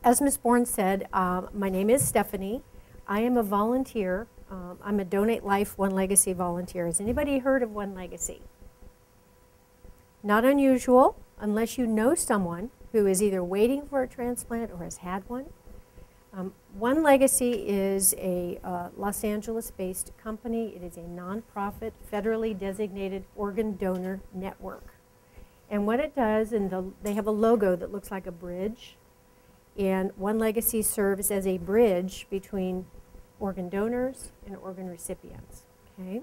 as Ms. Bourne said, my name is Stephanie. I am a volunteer. I'm a Donate Life One Legacy volunteer. Has anybody heard of One Legacy? Not unusual, unless you know someone who is either waiting for a transplant or has had one. One Legacy is a Los Angeles-based company. It is a nonprofit, federally designated organ donor network. And what it does, and they have a logo that looks like a bridge, and One Legacy serves as a bridge between organ donors and organ recipients. Okay?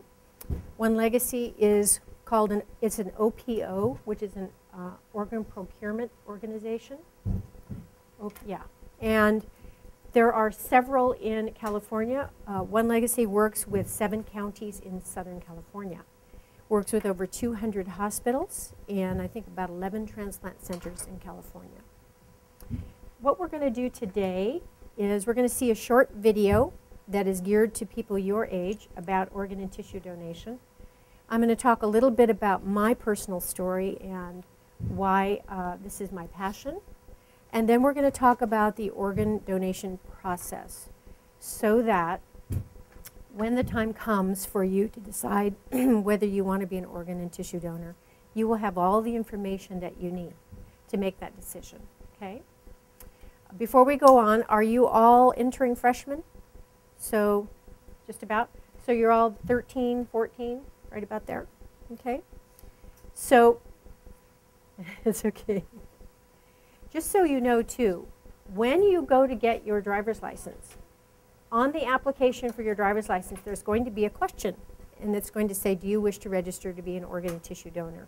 One Legacy is called it's an OPO, which is an organ procurement organization. Yeah, and there are several in California. One Legacy works with 7 counties in Southern California. Works with over 200 hospitals and I think about 11 transplant centers in California. What we're going to do today is we're going to see a short video that is geared to people your age about organ and tissue donation. I'm going to talk a little bit about my personal story and why this is my passion. And then we're going to talk about the organ donation process so that when the time comes for you to decide whether you want to be an organ and tissue donor, you will have all the information that you need to make that decision, okay? Before we go on, are you all entering freshmen? So, just about. So you're all 13, 14, right about there, okay? So, it's okay. Just so you know, too, when you go to get your driver's license, on the application for your driver's license, there's going to be a question, and it's going to say, do you wish to register to be an organ and tissue donor?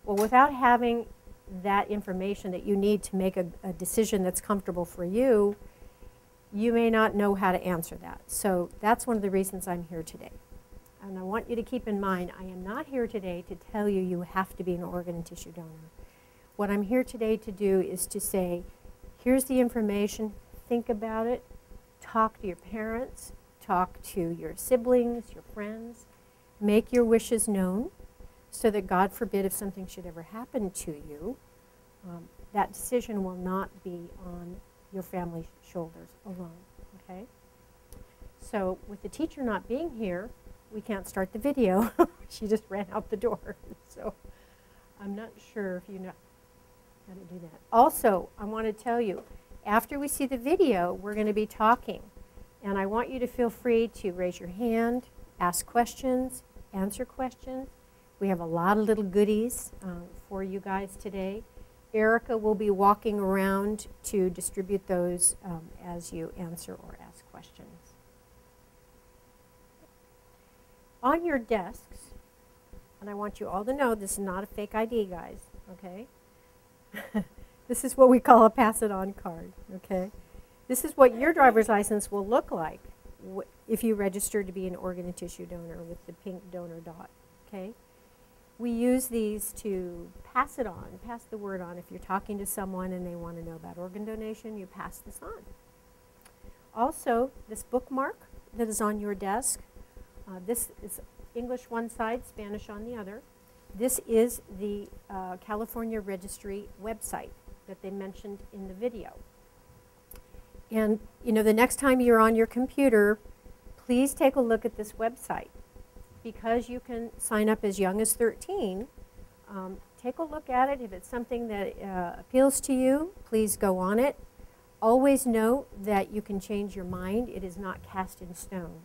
Well, without having that information that you need to make a decision that's comfortable for you, you may not know how to answer that. So that's one of the reasons I'm here today. And I want you to keep in mind, I am not here today to tell you you have to be an organ and tissue donor. What I'm here today to do is to say, here's the information, think about it, talk to your parents, talk to your siblings, your friends, make your wishes known so that, God forbid, if something should ever happen to you, that decision will not be on your family's shoulders alone, okay? So with the teacher not being here, we can't start the video. She just ran out the door. So I'm not sure if you know how to do that. Also, I want to tell you, after we see the video, we're going to be talking. And I want you to feel free to raise your hand, ask questions, answer questions. We have a lot of little goodies for you guys today. Erica will be walking around to distribute those as you answer or ask questions. On your desks, and I want you all to know this is not a fake ID, guys, okay? This is what we call a pass-it-on card, okay? This is what your driver's license will look like if you register to be an organ and tissue donor with the pink donor dot, okay? We use these to pass it on, pass the word on. If you're talking to someone and they want to know about organ donation, you pass this on. Also, this bookmark that is on your desk, this is English one side, Spanish on the other. This is the California Registry website that they mentioned in the video. And, you know, the next time you're on your computer, please take a look at this website. Because you can sign up as young as 13, take a look at it. If it's something that appeals to you, please go on it. Always know that you can change your mind. It is not cast in stone.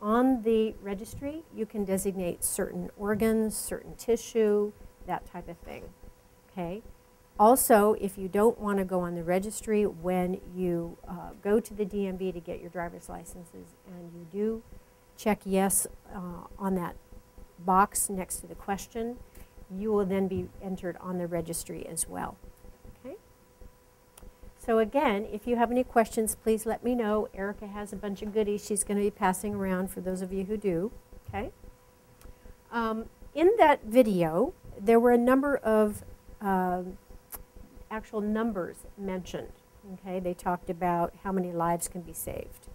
On the registry, you can designate certain organs, certain tissue, that type of thing, okay? Also, if you don't want to go on the registry, when you go to the DMV to get your driver's licenses and you do check yes on that box next to the question, you will then be entered on the registry as well, okay? So again, if you have any questions, please let me know. Erica has a bunch of goodies she's going to be passing around for those of you who do, okay? In that video, there were a number of actual numbers mentioned, okay? They talked about how many lives can be saved.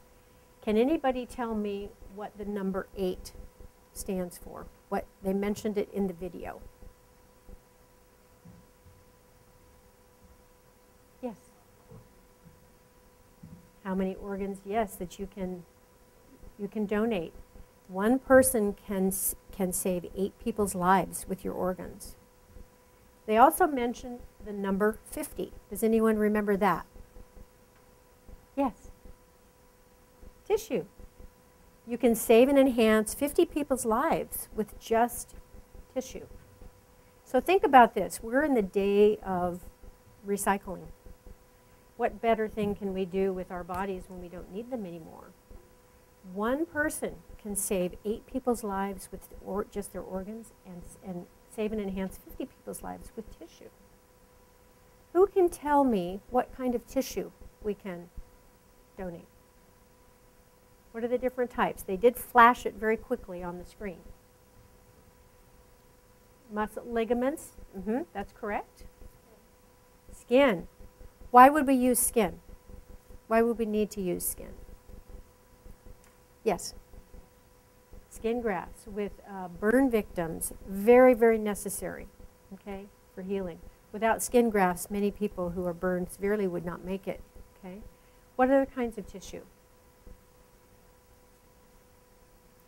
Can anybody tell me what the number 8 stands for? What they mentioned it in the video. Yes. How many organs? Yes, that you can donate. One person can save 8 people's lives with your organs. They also mentioned the number 50. Does anyone remember that? Yes. Tissue. You can save and enhance 50 people's lives with just tissue. So think about this. We're in the day of recycling. What better thing can we do with our bodies when we don't need them anymore? One person can save 8 people's lives with just their organs and save and enhance 50 people's lives with tissue. Who can tell me what kind of tissue we can donate? What are the different types? They did flash it very quickly on the screen. Muscle ligaments, that's correct. Skin. Why would we use skin? Why would we need to use skin? Yes. Skin grafts with burn victims, very, very necessary, okay, for healing. Without skin grafts, many people who are burned severely would not make it, okay? What other kinds of tissue?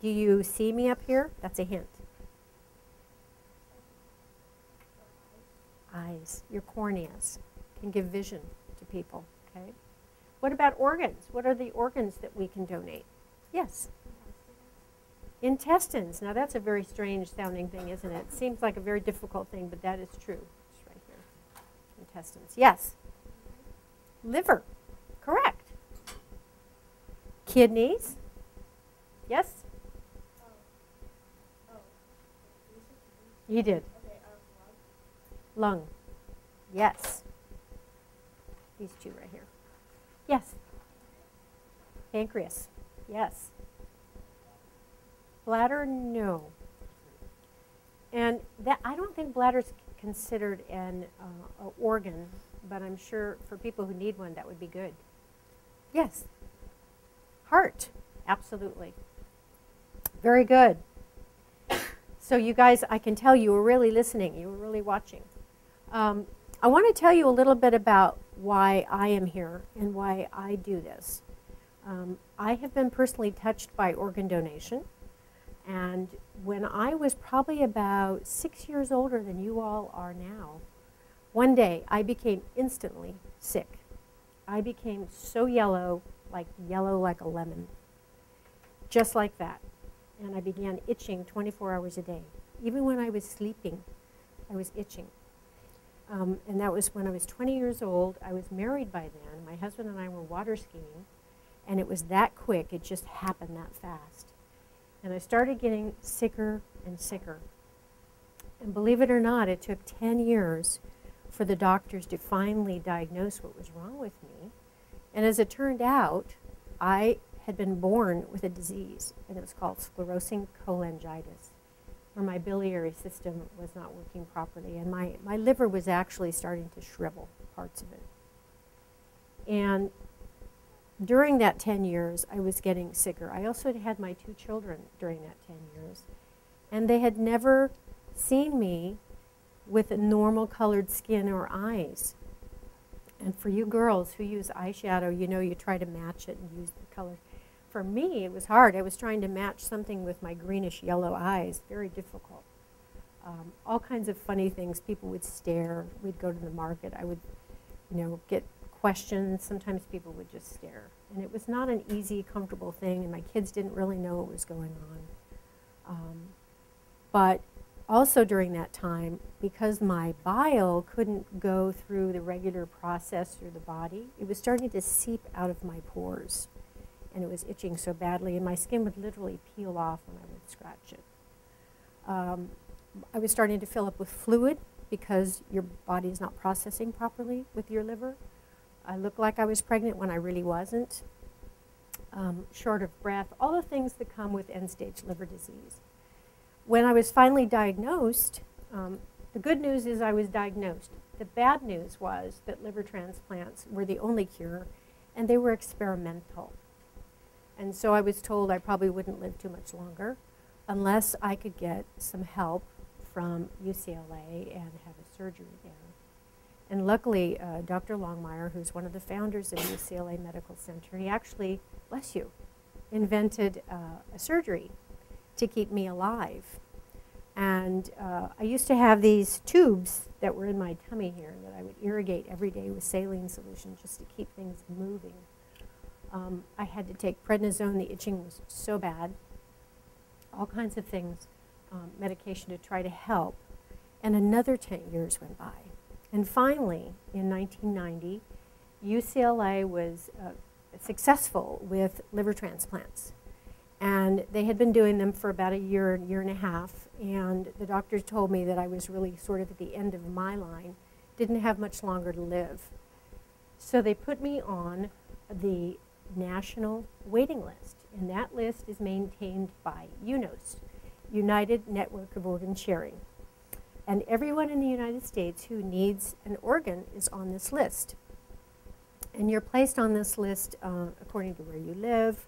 Do you see me up here? That's a hint. Eyes, your corneas can give vision to people, okay? What about organs? What are the organs that we can donate? Yes. Intestines. Now that's a very strange sounding thing, isn't it? It seems like a very difficult thing, but that is true. It's right here. Intestines. Yes. Liver. Correct. Kidneys. Yes? You did. Lung. Yes. These two right here. Yes. Pancreas. Yes. Bladder, no. And that I don't think bladder's considered an organ, but I'm sure for people who need one, that would be good. Yes. Heart, absolutely. Very good. So you guys, I can tell you were really listening. You were really watching. I want to tell you a little bit about why I am here and why I do this. I have been personally touched by organ donation. And when I was probably about 6 years older than you all are now, one day I became instantly sick. I became so yellow like a lemon. Just like that. And I began itching 24 hours a day. Even when I was sleeping, I was itching. And that was when I was 20 years old. I was married by then. My husband and I were water skiing. And it was that quick. It just happened that fast. And I started getting sicker and sicker. And believe it or not, it took 10 years for the doctors to finally diagnose what was wrong with me. And as it turned out, I had been born with a disease, and it was called sclerosing cholangitis, where my biliary system was not working properly, and my liver was actually starting to shrivel, parts of it. And during that 10 years, I was getting sicker. I also had my 2 children during that 10 years, and they had never seen me with a normal colored skin or eyes. And for you girls who use eyeshadow, you know you try to match it and use the color. For me, it was hard. I was trying to match something with my greenish yellow eyes. Very difficult. All kinds of funny things. People would stare. We'd go to the market. I would, get questions. Sometimes people would just stare. And it was not an easy, comfortable thing, and my kids didn't really know what was going on. But also during that time, because my bile couldn't go through the regular process through the body, it was starting to seep out of my pores. And it was itching so badly, and my skin would literally peel off when I would scratch it. I was starting to fill up with fluid because your body is not processing properly with your liver. I looked like I was pregnant when I really wasn't. Short of breath, all the things that come with end-stage liver disease. When I was finally diagnosed, the good news is I was diagnosed. The bad news was that liver transplants were the only cure, and they were experimental. And so I was told I probably wouldn't live too much longer unless I could get some help from UCLA and have a surgery there. And luckily, Dr. Longmire, who's one of the founders of UCLA Medical Center, he actually, bless you, invented a surgery to keep me alive. And I used to have these tubes that were in my tummy here that I would irrigate every day with saline solution just to keep things moving. I had to take prednisone. The itching was so bad. All kinds of things, medication to try to help. And another 10 years went by. And finally, in 1990, UCLA was successful with liver transplants. And they had been doing them for about a year and a half. And the doctors told me that I was really sort of at the end of my line, didn't have much longer to live. So they put me on the national waiting list. And that list is maintained by UNOS, United Network of Organ Sharing. And everyone in the United States who needs an organ is on this list. And you're placed on this list according to where you live,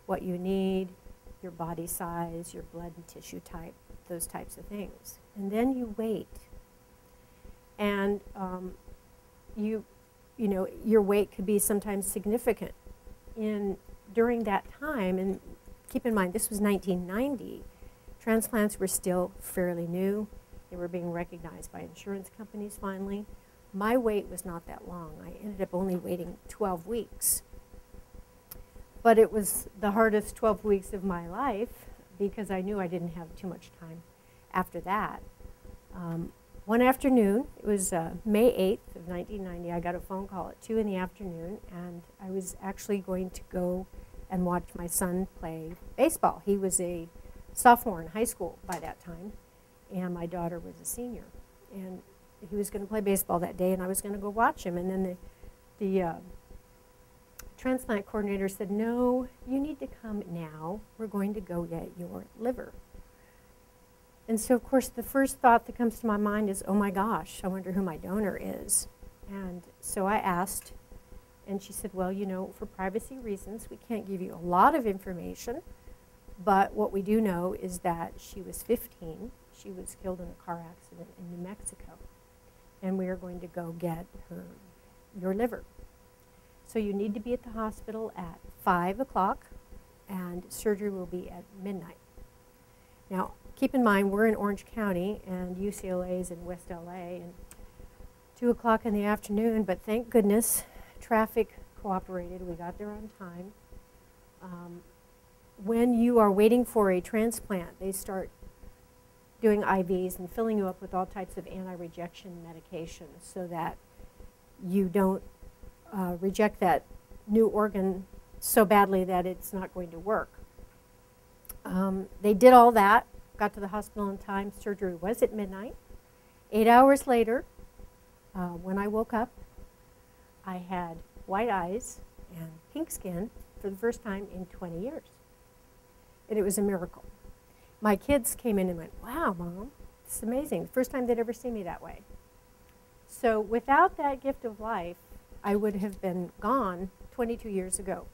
what you need, your body size, your blood and tissue type, those types of things. And then you wait. And you know, your wait could be sometimes significant. During that time, and keep in mind this was 1990, transplants were still fairly new. They were being recognized by insurance companies finally. My wait was not that long. I ended up only waiting 12 weeks. But it was the hardest 12 weeks of my life because I knew I didn't have too much time after that. One afternoon, it was May 8th of 1990, I got a phone call at 2 in the afternoon, and I was actually going to go and watch my son play baseball. He was a sophomore in high school by that time, and my daughter was a senior. And he was going to play baseball that day, and I was going to go watch him. And then the transplant coordinator said, no, you need to come now. We're going to go get your liver. And so, of course, the first thought that comes to my mind is, oh my gosh, I wonder who my donor is. And so I asked, and she said, well, you know, for privacy reasons, we can't give you a lot of information, but what we do know is that she was 15. She was killed in a car accident in New Mexico, and we are going to go get your liver. So you need to be at the hospital at 5 o'clock, and surgery will be at midnight. Now, keep in mind, we're in Orange County, and UCLA is in West LA, and 2 o'clock in the afternoon, but thank goodness, traffic cooperated. We got there on time. When you are waiting for a transplant, they start doing IVs and filling you up with all types of anti-rejection medications so that you don't reject that new organ so badly that it's not going to work. They did all that, got to the hospital in time. Surgery was at midnight. 8 hours later, when I woke up, I had white eyes and pink skin for the first time in 20 years. And it was a miracle. My kids came in and went, wow, Mom, it's amazing. The first time they'd ever seen me that way. So without that gift of life, I would have been gone 22 years ago.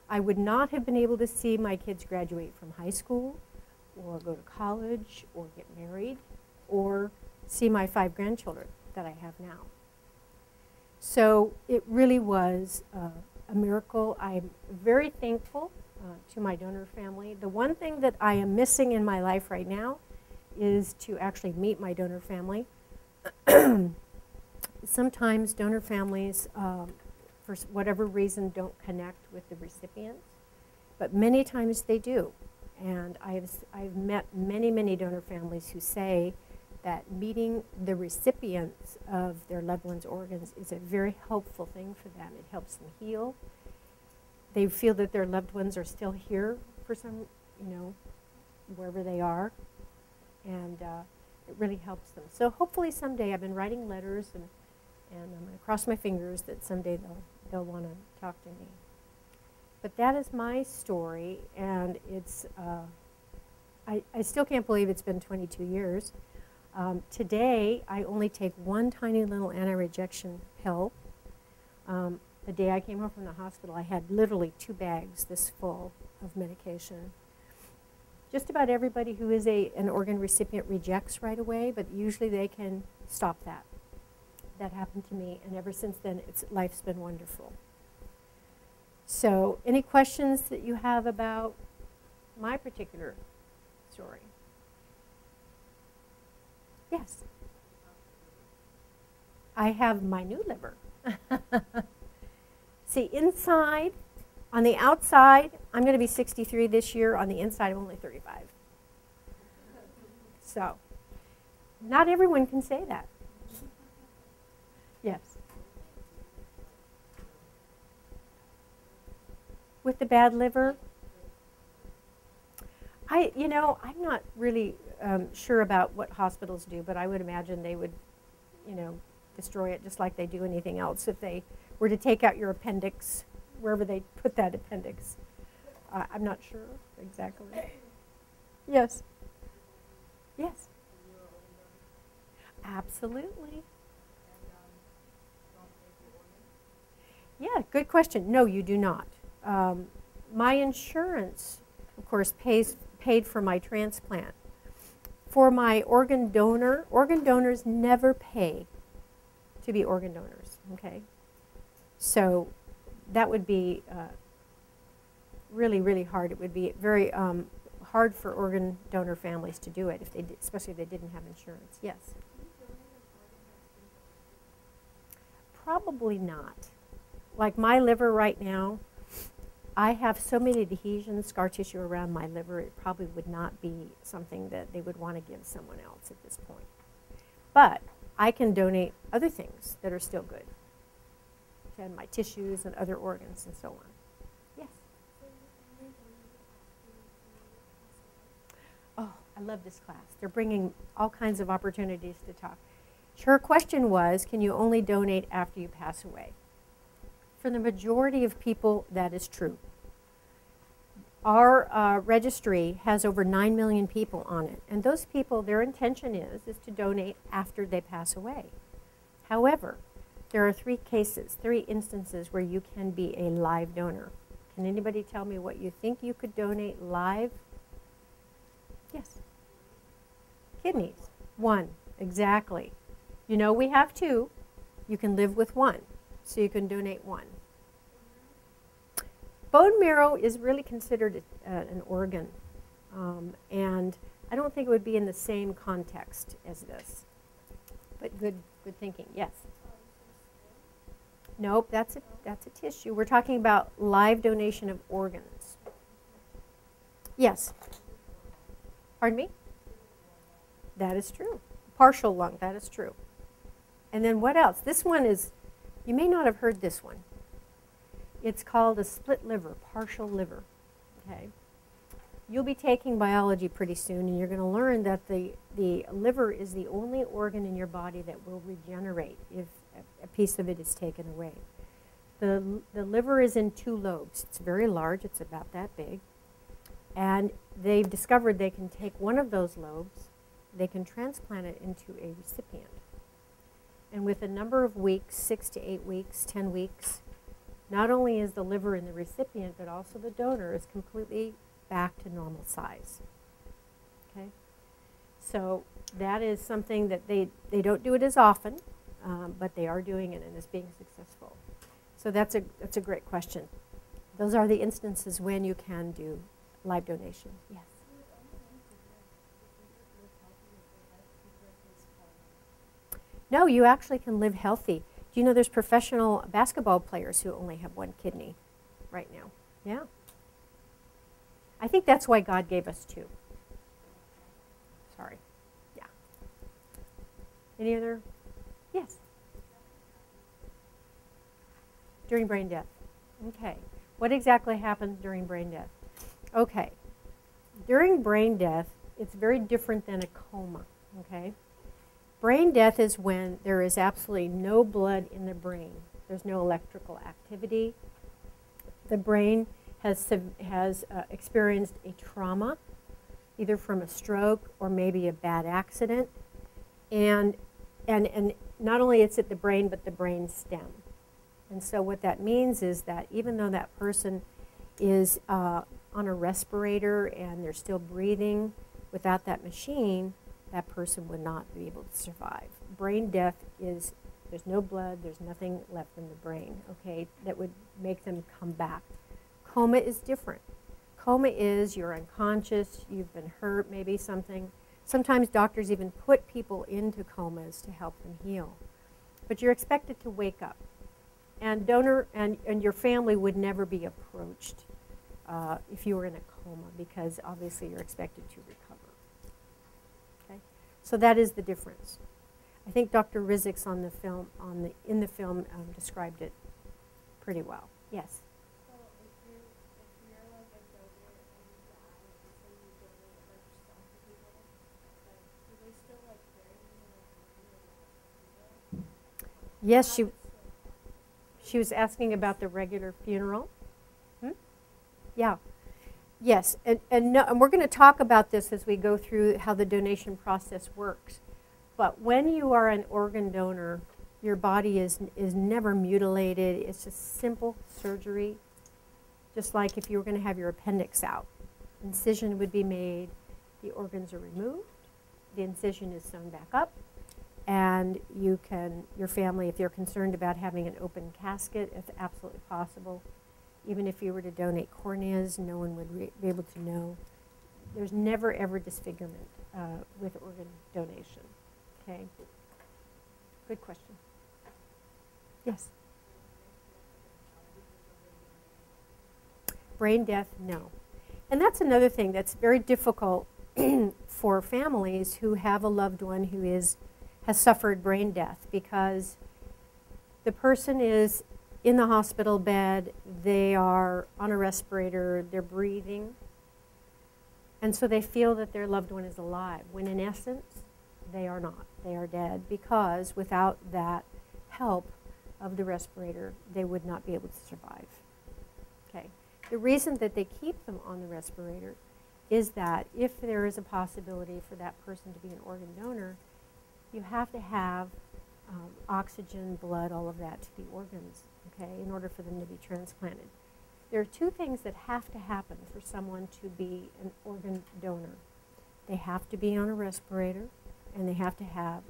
I would not have been able to see my kids graduate from high school or go to college or get married or see my 5 grandchildren that I have now. So it really was a miracle. I'm very thankful to my donor family. The one thing that I am missing in my life right now is to actually meet my donor family. Sometimes donor families, for whatever reason, don't connect with the recipients, but many times they do. And I've met many, many donor families who say that meeting the recipients of their loved ones' organs is a very helpful thing for them. It helps them heal. They feel that their loved ones are still here for some, wherever they are, and it really helps them. So hopefully someday, I've been writing letters, and I'm going to cross my fingers that someday they'll want to talk to me. But that is my story, and it's I still can't believe it's been 22 years. Today, I only take one tiny little anti-rejection pill. The day I came home from the hospital, I had literally 2 bags this full of medication. Just about everybody who is an organ recipient rejects right away, but usually they can stop that. that happened to me, and ever since then, life's been wonderful. So, any questions that you have about my particular story? Yes. I have my new liver. See, inside, on the outside, I'm going to be 63 this year. On the inside, I'm only 35. So, not everyone can say that. Yes. With the bad liver? I'm not really sure about what hospitals do, but I would imagine they would, destroy it just like they do anything else. If they were to take out your appendix, wherever they put that appendix. I'm not sure exactly. Yes. Yes. Absolutely. Yeah, good question. No, you do not. My insurance, of course, paid for my transplant. For my organs never pay to be organ donors, okay? So that would be really, really hard. It would be very hard for organ donor families to do it, especially if they didn't have insurance. Yes? Probably not. Like my liver right now, I have so many adhesions, scar tissue around my liver, it probably would not be something that they would want to give someone else at this point. But I can donate other things that are still good, and my tissues and other organs and so on. Yes? Oh, I love this class. They're bringing all kinds of opportunities to talk. Her question was, can you only donate after you pass away? For the majority of people, that is true. Our registry has over 9 million people on it, and those people, their intention is to donate after they pass away. However, there are 3 instances where you can be a live donor. Can anybody tell me what you think you could donate live? Yes. Kidneys. 1, exactly. We have 2. You can live with 1, so you can donate 1. Bone marrow is really considered an organ, and I don't think it would be in the same context as this. But good thinking. Yes. Nope, that's a tissue. We're talking about live donation of organs. Yes. Pardon me? That is true. Partial lung. That is true. And then what else? This one is. You may not have heard this one. It's called a split liver, partial liver, okay? You'll be taking biology pretty soon, and you're going to learn that the liver is the only organ in your body that will regenerate if a piece of it is taken away. The liver is in 2 lobes. It's very large. It's about that big. And they've discovered they can take one of those lobes, they can transplant it into a recipient. And with a number of weeks, 6 to 8 weeks, 10 weeks, not only is the liver in the recipient, but also the donor is completely back to normal size. Okay? So that is something that they don't do it as often, but they are doing it and it's being successful. So that's a great question. Those are the instances when you can do live donation. Yes? No, you actually can live healthy. Do you know there's professional basketball players who only have 1 kidney right now? Yeah. I think that's why God gave us 2. Sorry. Yeah. Any other? Yes. During brain death. Okay. What exactly happens during brain death? Okay. During brain death, it's very different than a coma. Okay. Brain death is when there is absolutely no blood in the brain. There's no electrical activity. The brain has experienced a trauma, either from a stroke or maybe a bad accident. And not only is it the brain, but the brain stem. And so what that means is that even though that person is on a respirator and they're still breathing, without that machine, that person would not be able to survive. Brain death is There's no blood, there's nothing left in the brain, okay, that would make them come back. Coma is different. Coma is you're unconscious, you've been hurt, maybe something. Sometimes doctors even put people into comas to help them heal. But you're expected to wake up. And donor and your family would never be approached if you were in a coma, because obviously you're expected to recover. Okay? So that is the difference. I think Dr. Rizik's on the film, in the film described it pretty well. Yes? So if you're like a donor and you die, and so you donate like yourself to people, like do they still like bury you like Yes, she was asking about the regular funeral. Yeah. Yes, and we're going to talk about this as we go through how the donation process works. But when you are an organ donor, your body is never mutilated. It's just simple surgery, just like if you were going to have your appendix out. Incision would be made, the organs are removed, the incision is sewn back up, and you can, your family, if you're concerned about having an open casket, it's absolutely possible. Even if you were to donate corneas, no one would be able to know. There's never, ever disfigurement with organ donation. Okay? Good question. Yes? Brain death, no. And that's another thing that's very difficult for families who have a loved one who has suffered brain death, because the person is in the hospital bed, they are on a respirator, they're breathing, and so they feel that their loved one is alive, when in essence, they are not. They are dead, because without that help of the respirator, they would not be able to survive. Okay. The reason that they keep them on the respirator is that if there is a possibility for that person to be an organ donor, you have to have oxygen, blood, all of that to be organs, okay, in order for them to be transplanted. There are two things that have to happen for someone to be an organ donor. They have to be on a respirator, and they have to have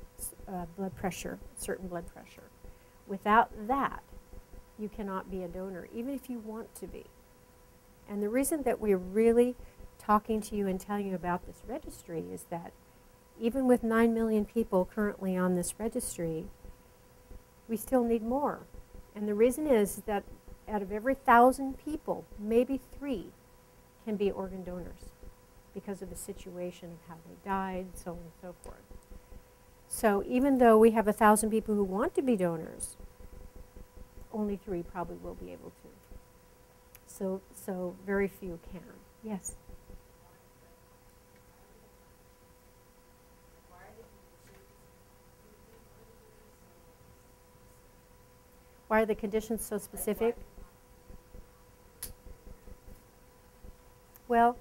blood pressure, certain blood pressure. Without that, you cannot be a donor, even if you want to be. And the reason that we're really talking to you and telling you about this registry is that even with 9 million people currently on this registry, we still need more. And the reason is that out of every 1,000 people, maybe 3 can be organ donors because of the situation of how they died, so on and so forth. So even though we have 1,000 people who want to be donors, only 3 probably will be able to. So very few can. Yes? Why are the conditions so specific? Well,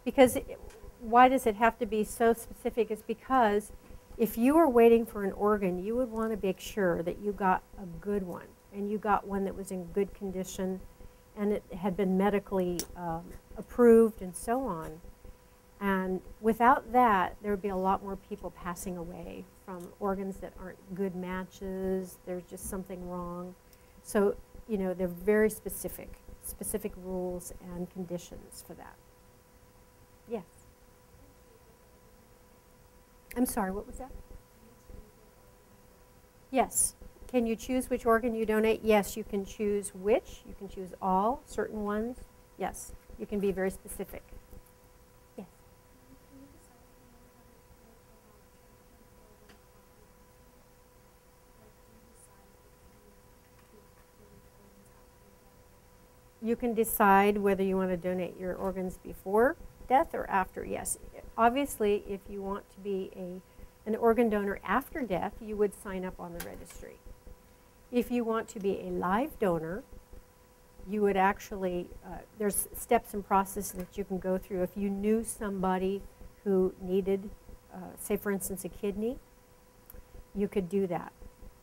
because why does it have to be so specific? It's because if you were waiting for an organ, you would want to make sure that you got a good one, and you got one that was in good condition, and it had been medically approved and so on. And without that, there would be a lot more people passing away from organs that aren't good matches. There's just something wrong. So, you know, they're very specific rules and conditions for that. Yes? I'm sorry, what was that? Yes. Can you choose which organ you donate? Yes, you can choose which. You can choose all, certain ones. Yes, you can be very specific. Yes. You can decide whether you want to donate your organs before death or after, yes. Obviously, if you want to be an organ donor after death, you would sign up on the registry. If you want to be a live donor, you would actually, there's steps and processes that you can go through. If you knew somebody who needed, say for instance, a kidney, you could do that.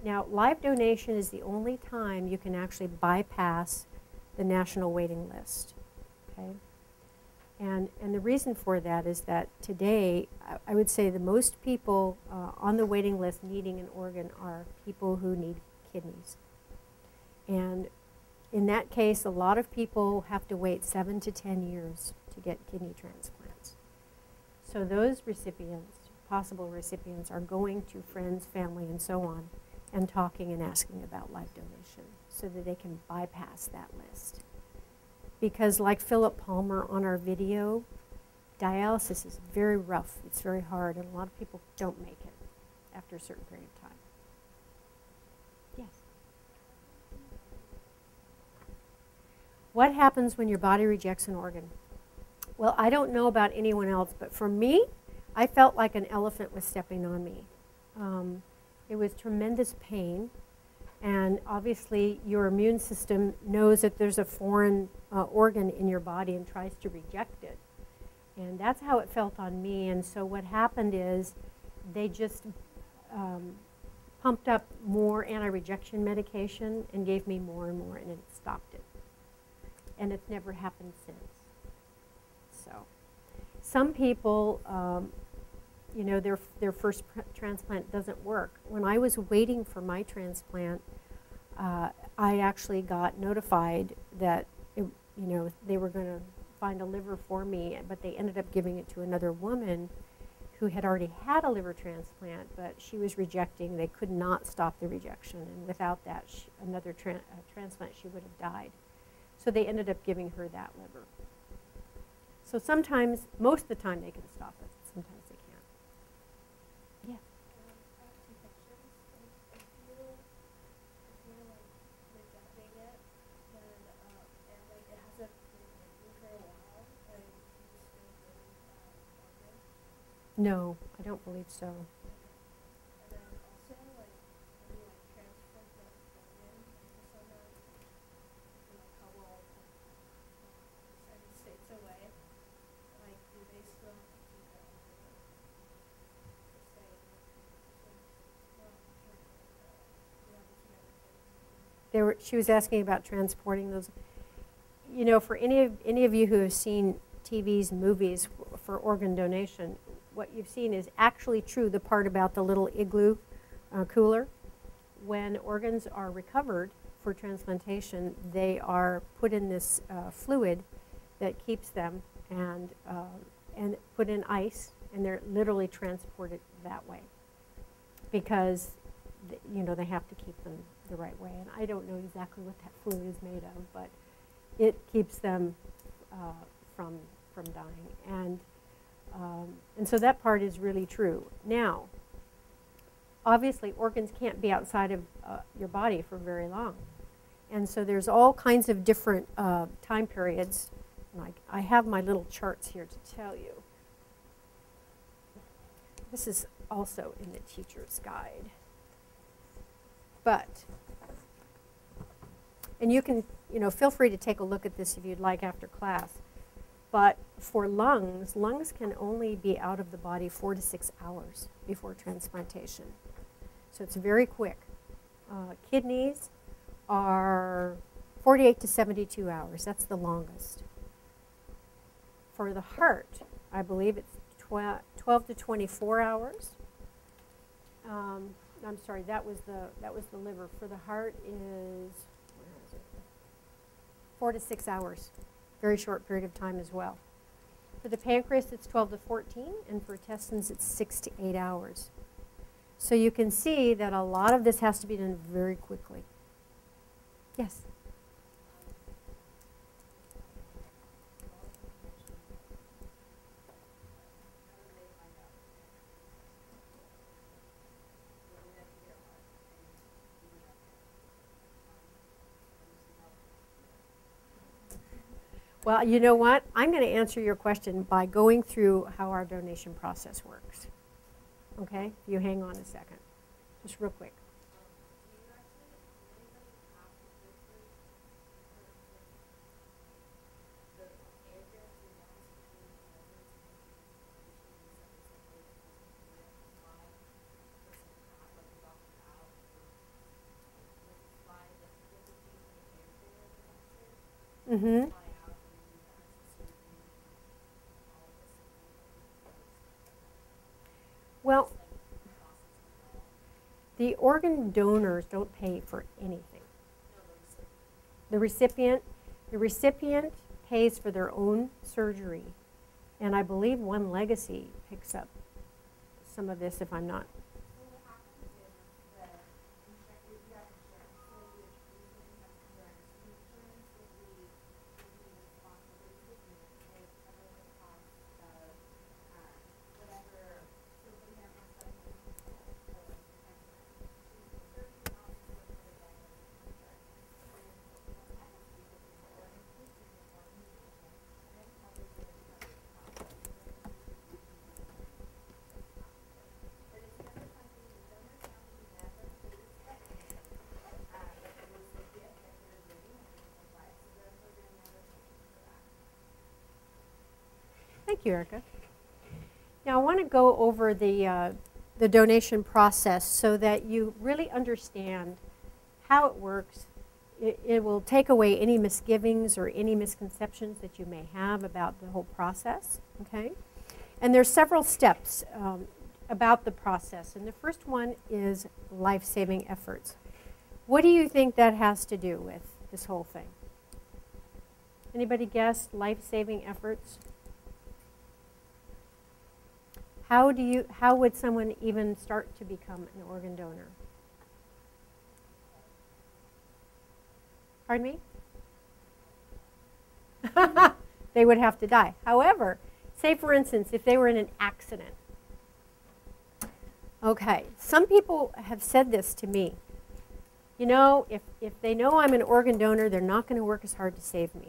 Now, live donation is the only time you can actually bypass the national waiting list, okay? And the reason for that is that today, I would say the most people on the waiting list needing an organ are people who need kidneys. And in that case, a lot of people have to wait 7 to 10 years to get kidney transplants. So those recipients, possible recipients, are going to friends, family, and so on, and talking and asking about life donation so that they can bypass that list. Because like Philip Palmer on our video, dialysis is very rough, it's very hard, and a lot of people don't make it after a certain period of time. Yes? What happens when your body rejects an organ? Well, I don't know about anyone else, but for me, I felt like an elephant was stepping on me. It was tremendous pain, and obviously your immune system knows that there's a foreign organ in your body and tries to reject it. And that's how it felt on me. And so what happened is they just pumped up more anti-rejection medication and gave me more and more, and it stopped it. And it's never happened since. So some people, you know, their first transplant doesn't work. When I was waiting for my transplant, I actually got notified that you know, they were going to find a liver for me, but they ended up giving it to another woman who had already had a liver transplant, but she was rejecting. They could not stop the rejection, and without that, another transplant, she would have died. So they ended up giving her that liver. So sometimes, most of the time, they can stop it. Sometimes they can't. Yeah. I have two questions. If you're like rejecting it, then and like it hasn't been working for a while, like you still really organ. No, I don't believe so. And then also like when you like transfer the organ to someone from a couple certain states away, like do they still have to keep it on the same? She was asking about transporting those. You know, for any of you who have seen TVs, movies for organ donation, what you've seen is actually true, the part about the little igloo cooler. When organs are recovered for transplantation, they are put in this fluid that keeps them and put in ice, and they're literally transported that way because you know, they have to keep them the right way. And I don't know exactly what that fluid is made of, but it keeps them from dying. And so that part is really true. Now, obviously, organs can't be outside of your body for very long. And so there's all kinds of different time periods. Like I have my little charts here to tell you. This is also in the teacher's guide. But, and you can, you know, feel free to take a look at this if you'd like after class. But for lungs, lungs can only be out of the body 4 to 6 hours before transplantation. So it's very quick. Kidneys are 48 to 72 hours. That's the longest. For the heart, I believe it's 12 to 24 hours. I'm sorry, that was the liver. For the heart is, where is it? 4 to 6 hours. Very short period of time as well. For the pancreas, it's 12 to 14, and for intestines, it's 6 to 8 hours. So you can see that a lot of this has to be done very quickly. Yes? Well, you know what? I'm going to answer your question by going through how our donation process works. Okay? You hang on a second. Just real quick. Mm-hmm. The organ donors don't pay for anything. The recipient pays for their own surgery. And I believe One Legacy picks up some of this if I'm not. Thank you, Erica. Now I want to go over the donation process so that you really understand how it works. It will take away any misgivings or any misconceptions that you may have about the whole process, okay? And there's several steps about the process, and the first one is life-saving efforts. What do you think that has to do with this whole thing? Anybody guess life-saving efforts? How would someone even start to become an organ donor? Pardon me? They would have to die. However, say for instance, if they were in an accident. Okay, some people have said this to me. You know, if they know I'm an organ donor, they're not going to work as hard to save me.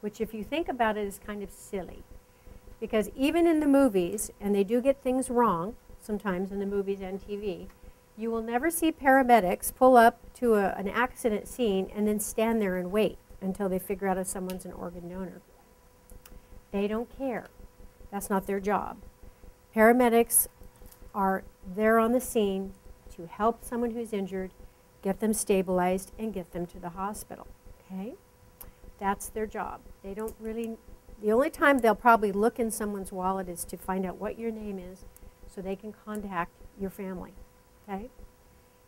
Which, if you think about it, is kind of silly. Because even in the movies, and they do get things wrong sometimes in the movies and TV, you will never see paramedics pull up to an accident scene and then stand there and wait until they figure out if someone's an organ donor. They don't care. That's not their job. Paramedics are there on the scene to help someone who's injured, get them stabilized, and get them to the hospital. Okay? That's their job. They don't really... The only time they'll probably look in someone's wallet is to find out what your name is so they can contact your family, okay?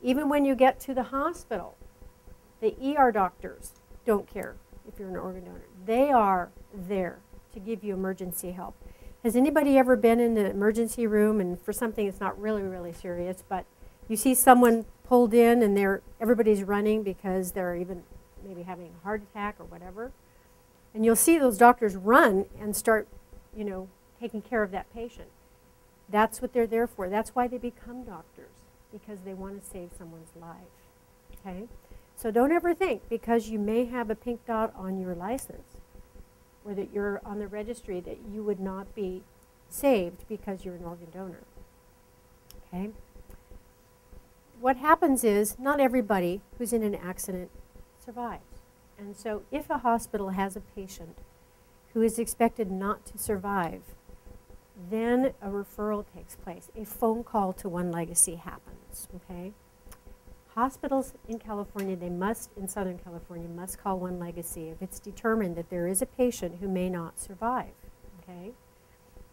Even when you get to the hospital, the ER doctors don't care if you're an organ donor. They are there to give you emergency help. Has anybody ever been in the emergency room and for something that's not really, really serious, but you see someone pulled in and everybody's running because they're even maybe having a heart attack or whatever? And you'll see those doctors run and start, you know, taking care of that patient. That's what they're there for. That's why they become doctors, because they want to save someone's life, okay? So don't ever think because you may have a pink dot on your license or that you're on the registry that you would not be saved because you're an organ donor, okay? What happens is not everybody who's in an accident survives. And so if a hospital has a patient who is expected not to survive, then a referral takes place. A phone call to One Legacy happens, okay? Hospitals in California, in Southern California, must call One Legacy if it's determined that there is a patient who may not survive, okay?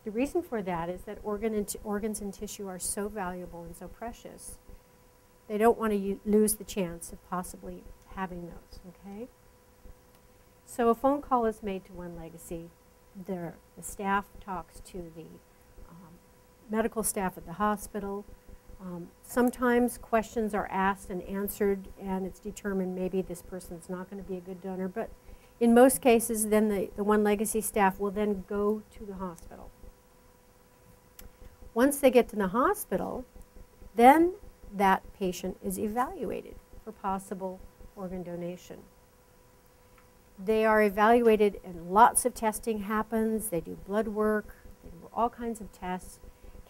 The reason for that is that organs and tissue are so valuable and so precious, they don't want to lose the chance of possibly having those, okay? So a phone call is made to One Legacy. The staff talks to the medical staff at the hospital. Sometimes questions are asked and answered, and it's determined maybe this person's not going to be a good donor. But in most cases, then the One Legacy staff will then go to the hospital. Once they get to the hospital, then that patient is evaluated for possible organ donation. They are evaluated and lots of testing happens. They do blood work, they do all kinds of tests.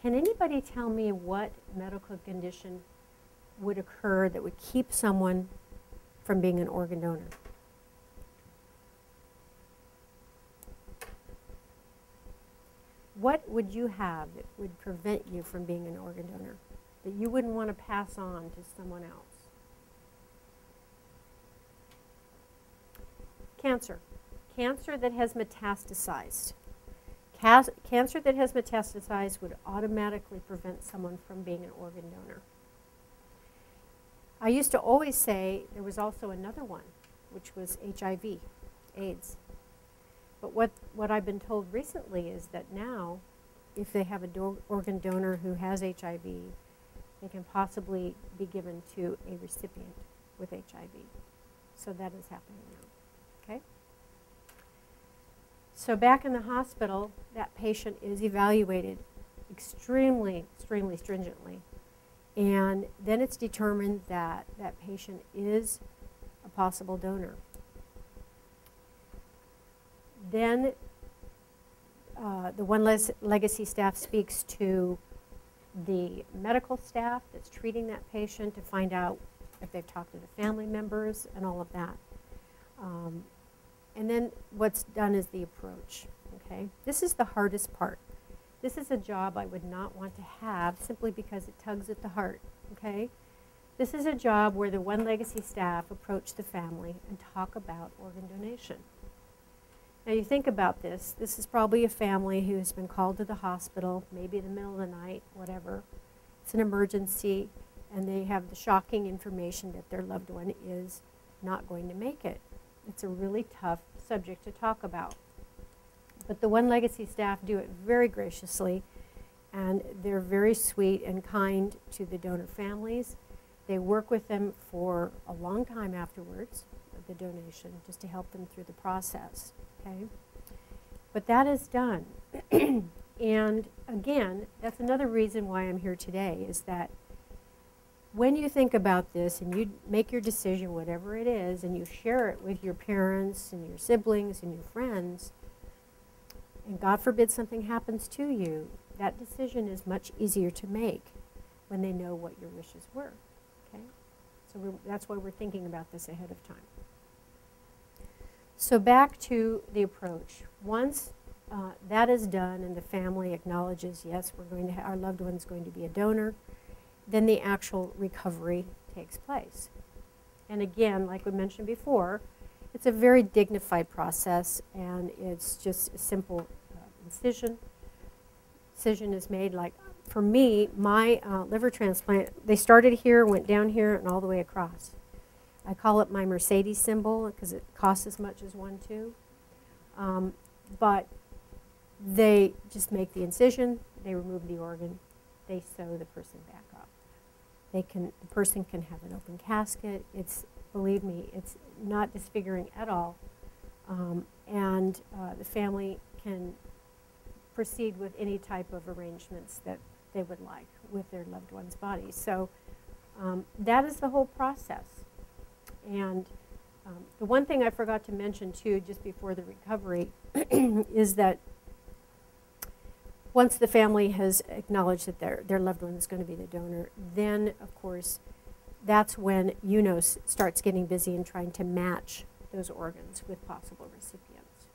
Can anybody tell me what medical condition would occur that would keep someone from being an organ donor? What would you have that would prevent you from being an organ donor, that you wouldn't want to pass on to someone else? Cancer. Cancer that has metastasized. Cancer that has metastasized would automatically prevent someone from being an organ donor. I used to always say there was also another one, which was HIV, AIDS. But what I've been told recently is that now, if they have a organ donor who has HIV, they can possibly be given to a recipient with HIV. So that is happening now, okay? So back in the hospital, that patient is evaluated extremely, extremely stringently. And then it's determined that that patient is a possible donor. Then the One Legacy staff speaks to the medical staff that's treating that patient to find out if they've talked to the family members and all of that. And then what's done is the approach, okay? This is the hardest part. This is a job I would not want to have simply because it tugs at the heart, okay? This is a job where the One Legacy staff approach the family and talk about organ donation. Now you think about this. This is probably a family who has been called to the hospital, maybe in the middle of the night, whatever. It's an emergency, and they have the shocking information that their loved one is not going to make it. It's a really tough subject to talk about. But the One Legacy staff do it very graciously, and they're very sweet and kind to the donor families. They work with them for a long time afterwards of the donation, just to help them through the process, okay? But that is done. And again, that's another reason why I'm here today, is that when you think about this and you make your decision, whatever it is, and you share it with your parents and your siblings and your friends, and God forbid something happens to you, that decision is much easier to make when they know what your wishes were, okay? So that's why we're thinking about this ahead of time. So back to the approach. Once that is done and the family acknowledges, yes, we're going to our loved one's going to be a donor, then the actual recovery takes place. And again, like we mentioned before, it's a very dignified process, and it's just a simple incision. Incision is made, like, for me, my liver transplant, they started here, went down here, and all the way across. I call it my Mercedes symbol because it costs as much as one too. But they just make the incision, they remove the organ, they sew the person back up. The person can have an open casket. It's, believe me, it's not disfiguring at all. And the family can proceed with any type of arrangements that they would like with their loved one's body. So that is the whole process. And the one thing I forgot to mention too, just before the recovery, is that once the family has acknowledged that their loved one is going to be the donor, then, of course, that's when UNOS starts getting busy and trying to match those organs with possible recipients.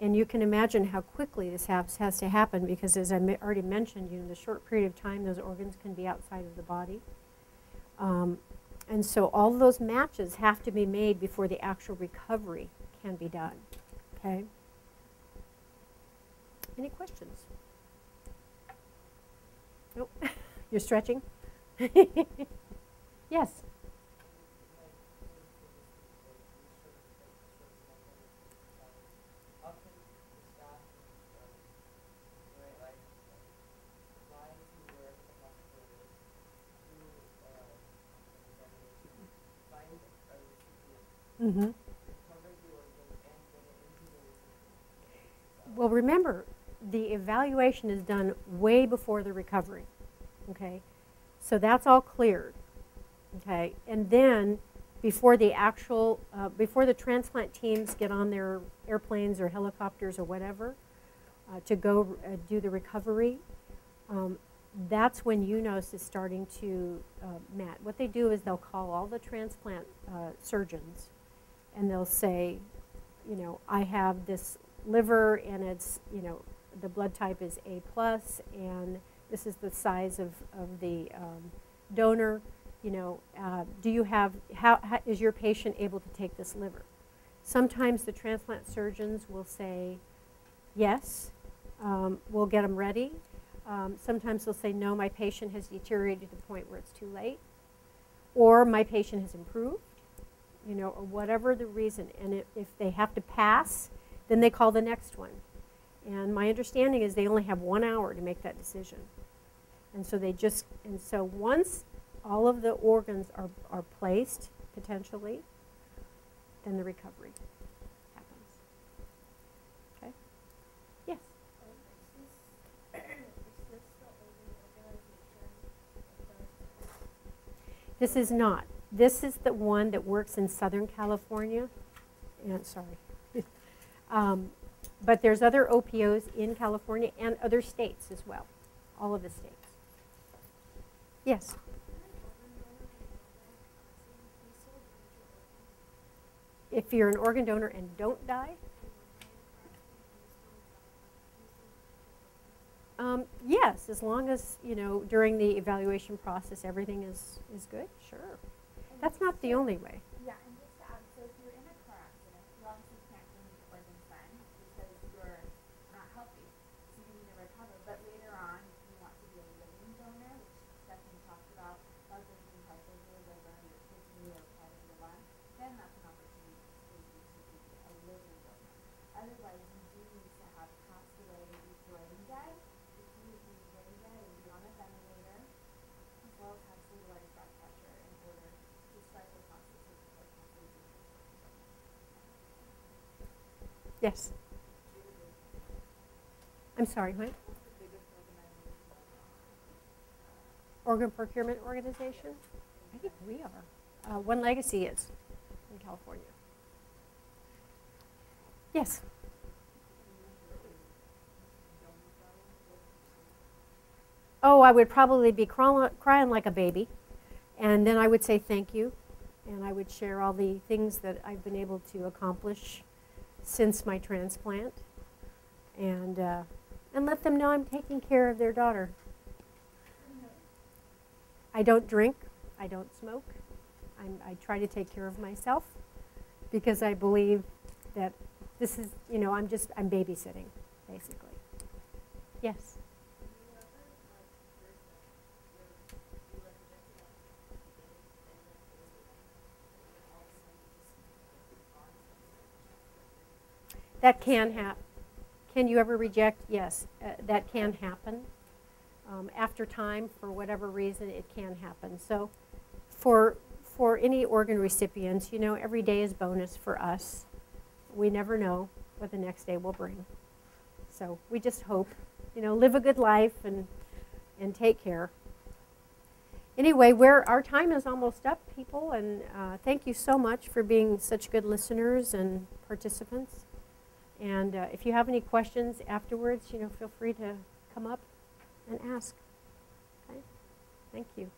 And you can imagine how quickly this has to happen because, as I already mentioned, in the short period of time, those organs can be outside of the body. And so all of those matches have to be made before the actual recovery can be done, okay? Any questions? Nope. You're stretching? Yes. Mm-hmm. Well, remember, the evaluation is done way before the recovery, okay? So that's all cleared, okay? And then before the actual, before the transplant teams get on their airplanes or helicopters or whatever to go do the recovery, that's when UNOS is starting to match. What they do is they'll call all the transplant surgeons, and they'll say, you know, I have this liver and it's, you know, the blood type is A+, and this is the size of the donor, you know, do you have, how is your patient able to take this liver? Sometimes the transplant surgeons will say, yes, we'll get them ready. Sometimes they'll say, no, my patient has deteriorated to the point where it's too late. or my patient has improved, you know, or whatever the reason. And if they have to pass, then they call the next one. And my understanding is they only have 1 hour to make that decision. And so once all of the organs are placed, potentially, then the recovery happens. Okay? Yes? Is this the only organization that does This is not. This is the one that works in Southern California. And sorry. But there's other OPOs in California and other states as well. All of the states. Yes? If you're an organ donor and don't die? Yes, as long as, you know, during the evaluation process everything is good, sure. That's not the only way. Yeah, and just to add, so if you're in a car accident, you obviously can't donate organs then because you're not healthy. So you need to recover. But later on, if you want to be a living donor, which Stephanie talked about, blood thinking particles or liver, your kidney or part of your lung, then that's an opportunity for you to be a living donor. Otherwise, you do need to have passed away before you die. If you would be very dead and be on a ventilator, as well as have stabilized blood pressure in order to start the process of authorization. Yes? I'm sorry, what? Organ procurement organization? I think we are. One Legacy is in California. Yes? Oh, I would probably be crying like a baby. And then I would say thank you. And I would share all the things that I've been able to accomplish since my transplant. And let them know I'm taking care of their daughter. I don't drink. I don't smoke. I try to take care of myself because I believe that this is, you know, I'm babysitting, basically. Yes? That can happen. Can you ever reject? Yes, that can happen. After time, for whatever reason, it can happen. So for any organ recipients, you know, every day is bonus for us. We never know what the next day will bring. So we just hope, you know, live a good life and take care. Anyway, our time is almost up, people, and thank you so much for being such good listeners and participants. And if you have any questions afterwards, you know, feel free to come up and ask. Okay? Thank you.